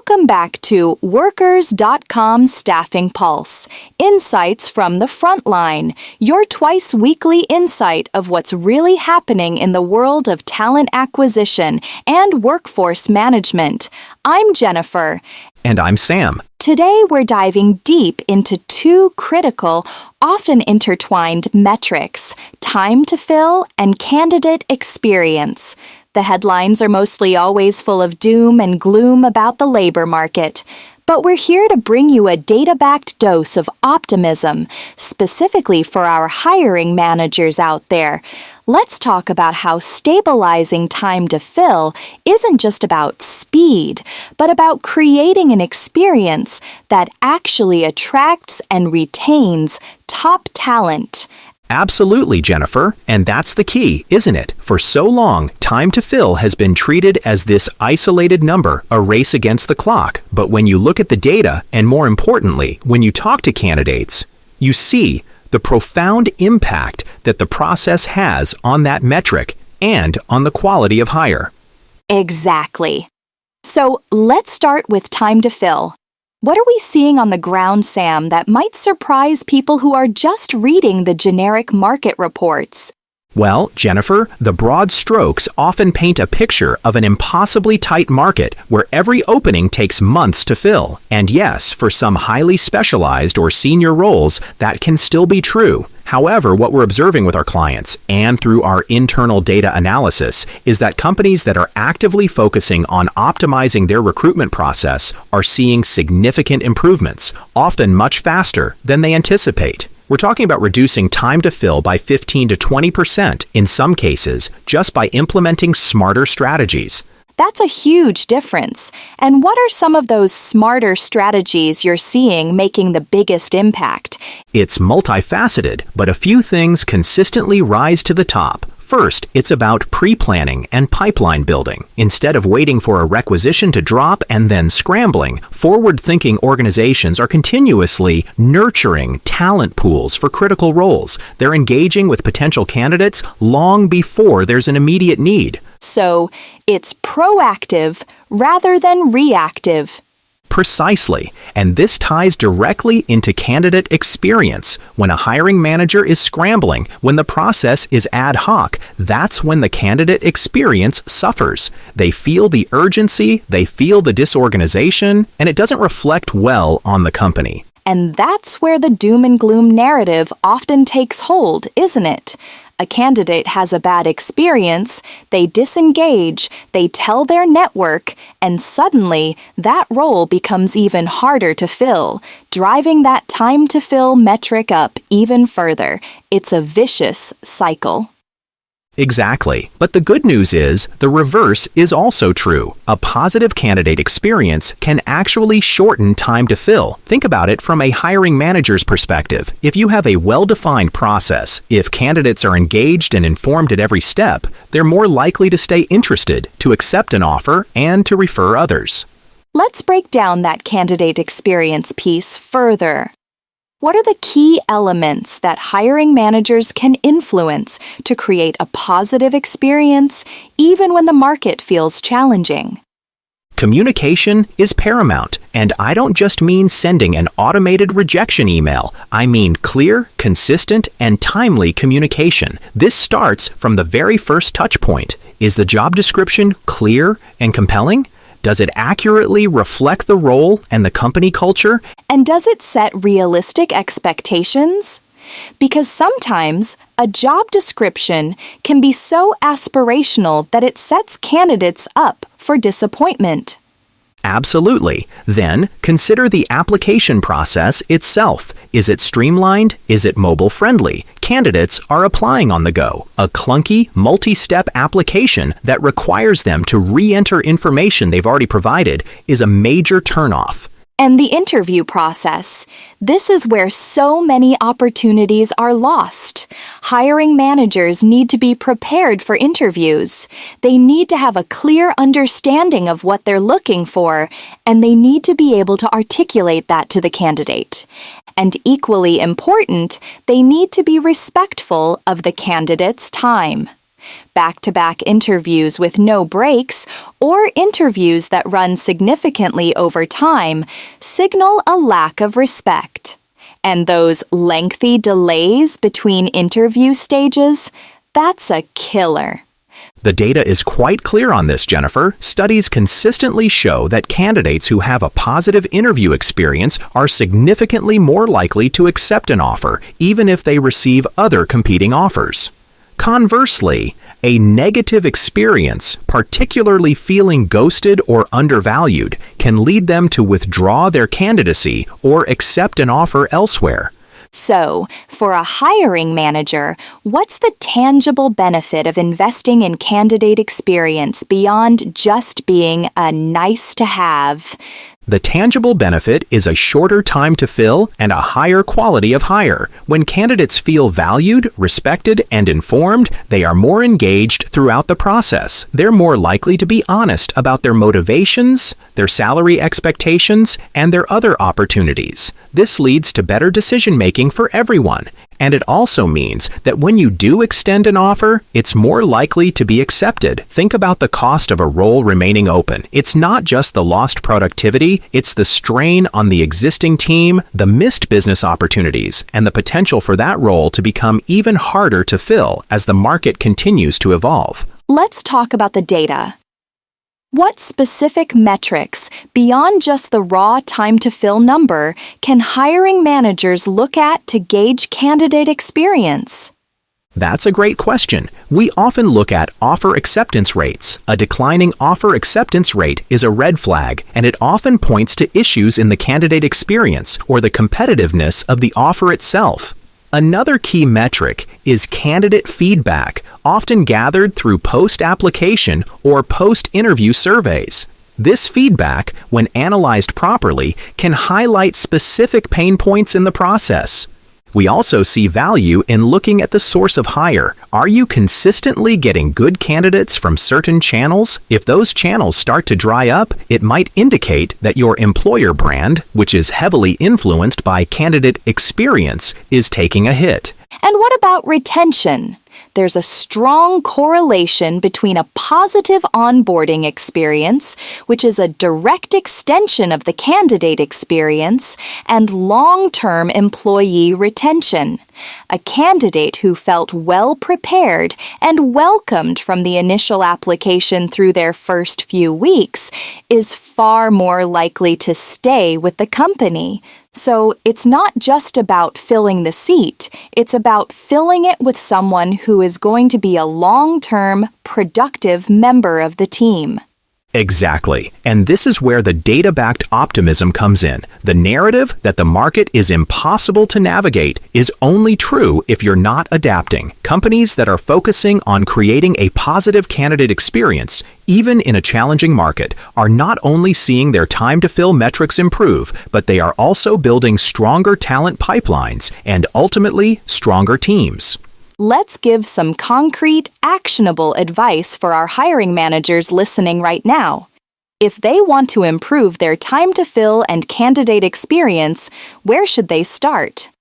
Welcome back to Workers.com Staffing Pulse, Insights from the Frontline, your twice-weekly insight of what's really happening in the world of talent acquisition and workforce management. I'm Jennifer. And I'm Sam. Today we're diving deep into two critical, often intertwined metrics: time to fill and candidate experience. The headlines are mostly always full of doom and gloom about the labor market. But we're here to bring you a data-backed dose of optimism, specifically for our hiring managers out there. Let's talk about how stabilizing time to fill isn't just about speed, but about creating an experience that actually attracts and retains top talent. Absolutely, Jennifer. And that's the key, isn't it? For so long, time to fill has been treated as this isolated number, a race against the clock. But when you look at the data, and more importantly, when you talk to candidates, you see the profound impact that the process has on that metric and on the quality of hire. Exactly. So let's start with time to fill. What are we seeing on the ground, Sam, that might surprise people who are just reading the generic market reports? Well, Jennifer, the broad strokes often paint a picture of an impossibly tight market where every opening takes months to fill. And yes, for some highly specialized or senior roles, that can still be true. However, what we're observing with our clients and through our internal data analysis is that companies that are actively focusing on optimizing their recruitment process are seeing significant improvements, often much faster than they anticipate. We're talking about reducing time to fill by 15 to 20% in some cases, just by implementing smarter strategies. That's a huge difference. And what are some of those smarter strategies you're seeing making the biggest impact? It's multifaceted, but a few things consistently rise to the top. First, it's about pre-planning and pipeline building. Instead of waiting for a requisition to drop and then scrambling, forward-thinking organizations are continuously nurturing talent pools for critical roles. They're engaging with potential candidates long before there's an immediate need. So, it's proactive rather than reactive. Precisely. And this ties directly into candidate experience. When a hiring manager is scrambling, when the process is ad hoc, that's when the candidate experience suffers. They feel the urgency, they feel the disorganization, and it doesn't reflect well on the company. And that's where the doom and gloom narrative often takes hold, isn't it? A candidate has a bad experience, they disengage, they tell their network, and suddenly that role becomes even harder to fill, driving that time to fill metric up even further. It's a vicious cycle. Exactly. But the good news is, the reverse is also true. A positive candidate experience can actually shorten time to fill. Think about it from a hiring manager's perspective. If you have a well-defined process, if candidates are engaged and informed at every step, they're more likely to stay interested, to accept an offer, and to refer others. Let's break down that candidate experience piece further. What are the key elements that hiring managers can influence to create a positive experience even when the market feels challenging? Communication is paramount, and I don't just mean sending an automated rejection email. I mean clear, consistent, and timely communication. This starts from the very first touch point. Is the job description clear and compelling? Does it accurately reflect the role and the company culture? And does it set realistic expectations? Because sometimes a job description can be so aspirational that it sets candidates up for disappointment. Absolutely. Then, consider the application process itself. Is it streamlined? Is it mobile-friendly? Candidates are applying on the go. A clunky, multi-step application that requires them to re-enter information they've already provided is a major turnoff. And the interview process. This is where so many opportunities are lost. Hiring managers need to be prepared for interviews. They need to have a clear understanding of what they're looking for, and they need to be able to articulate that to the candidate. And equally important, they need to be respectful of the candidate's time. Back-to-back interviews with no breaks or interviews that run significantly over time signal a lack of respect. And those lengthy delays between interview stages, that's a killer. The data is quite clear on this, Jennifer. Studies consistently show that candidates who have a positive interview experience are significantly more likely to accept an offer, even if they receive other competing offers. Conversely, a negative experience, particularly feeling ghosted or undervalued, can lead them to withdraw their candidacy or accept an offer elsewhere. So, for a hiring manager, what's the tangible benefit of investing in candidate experience beyond just being a nice-to-have? The tangible benefit is a shorter time to fill and a higher quality of hire. When candidates feel valued, respected, and informed, they are more engaged throughout the process. They're more likely to be honest about their motivations, their salary expectations, and their other opportunities. This leads to better decision-making for everyone. And it also means that when you do extend an offer, it's more likely to be accepted. Think about the cost of a role remaining open. It's not just the lost productivity, it's the strain on the existing team, the missed business opportunities, and the potential for that role to become even harder to fill as the market continues to evolve. Let's talk about the data. What specific metrics, beyond just the raw time-to-fill number, can hiring managers look at to gauge candidate experience? That's a great question. We often look at offer acceptance rates. A declining offer acceptance rate is a red flag, and it often points to issues in the candidate experience or the competitiveness of the offer itself. Another key metric is candidate feedback, often gathered through post-application or post-interview surveys. This feedback, when analyzed properly, can highlight specific pain points in the process. We also see value in looking at the source of hire. Are you consistently getting good candidates from certain channels? If those channels start to dry up, it might indicate that your employer brand, which is heavily influenced by candidate experience, is taking a hit. And what about retention? There's a strong correlation between a positive onboarding experience, which is a direct extension of the candidate experience, and long-term employee retention. A candidate who felt well prepared and welcomed from the initial application through their first few weeks is far more likely to stay with the company. So it's not just about filling the seat, it's about filling it with someone who is going to be a long-term, productive member of the team. Exactly. And this is where the data-backed optimism comes in. The narrative that the market is impossible to navigate is only true if you're not adapting. Companies that are focusing on creating a positive candidate experience, even in a challenging market, are not only seeing their time-to-fill metrics improve, but they are also building stronger talent pipelines and ultimately stronger teams. Let's give some concrete, actionable advice for our hiring managers listening right now. If they want to improve their time to fill and candidate experience, where should they start?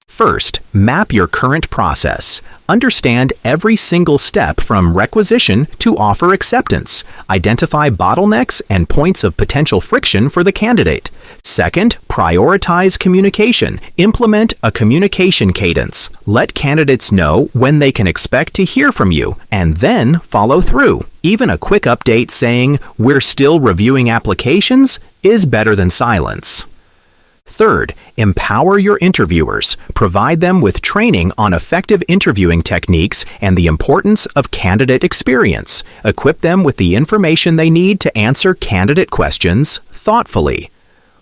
First, map your current process. Understand every single step from requisition to offer acceptance. Identify bottlenecks and points of potential friction for the candidate. Second, prioritize communication. Implement a communication cadence. Let candidates know when they can expect to hear from you, and then follow through. Even a quick update saying, "We're still reviewing applications," is better than silence. Third, empower your interviewers. Provide them with training on effective interviewing techniques and the importance of candidate experience. Equip them with the information they need to answer candidate questions thoughtfully.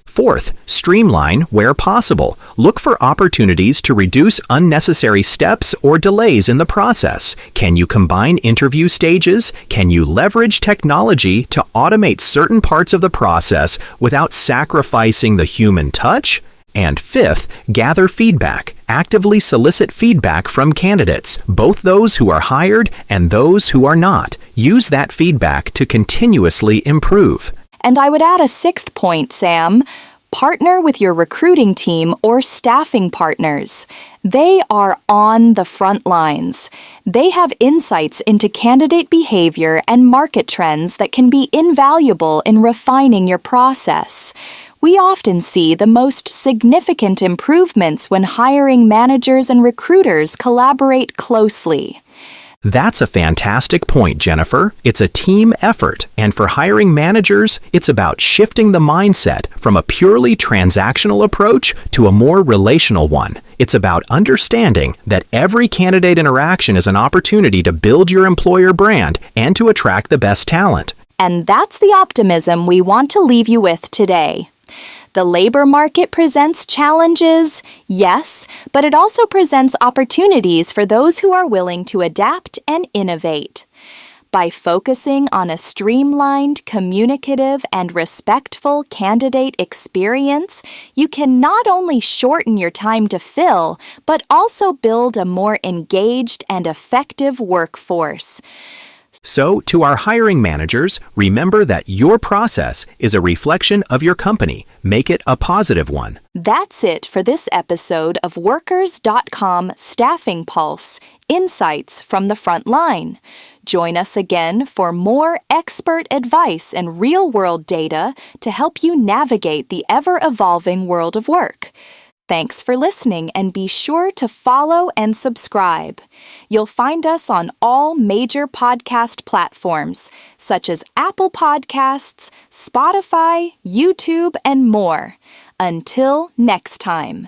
Fourth, streamline where possible. Look for opportunities to reduce unnecessary steps or delays in the process. Can you combine interview stages? Can you leverage technology to automate certain parts of the process without sacrificing the human touch? And fifth, gather feedback. Actively solicit feedback from candidates, both those who are hired and those who are not. Use that feedback to continuously improve. And I would add a sixth point, Sam. Partner with your recruiting team or staffing partners. They are on the front lines. They have insights into candidate behavior and market trends that can be invaluable in refining your process. We often see the most significant improvements when hiring managers and recruiters collaborate closely. That's a fantastic point, Jennifer. It's a team effort, and for hiring managers, it's about shifting the mindset from a purely transactional approach to a more relational one. It's about understanding that every candidate interaction is an opportunity to build your employer brand and to attract the best talent. And that's the optimism we want to leave you with today. The labor market presents challenges, yes, but it also presents opportunities for those who are willing to adapt and innovate. By focusing on a streamlined, communicative, and respectful candidate experience, you can not only shorten your time to fill, but also build a more engaged and effective workforce. So, to our hiring managers, remember that your process is a reflection of your company. Make it a positive one. That's it for this episode of Workers.com Staffing Pulse, Insights from the Frontline. Join us again for more expert advice and real-world data to help you navigate the ever-evolving world of work. Thanks for listening, and be sure to follow and subscribe. You'll find us on all major podcast platforms, such as Apple Podcasts, Spotify, YouTube, and more. Until next time.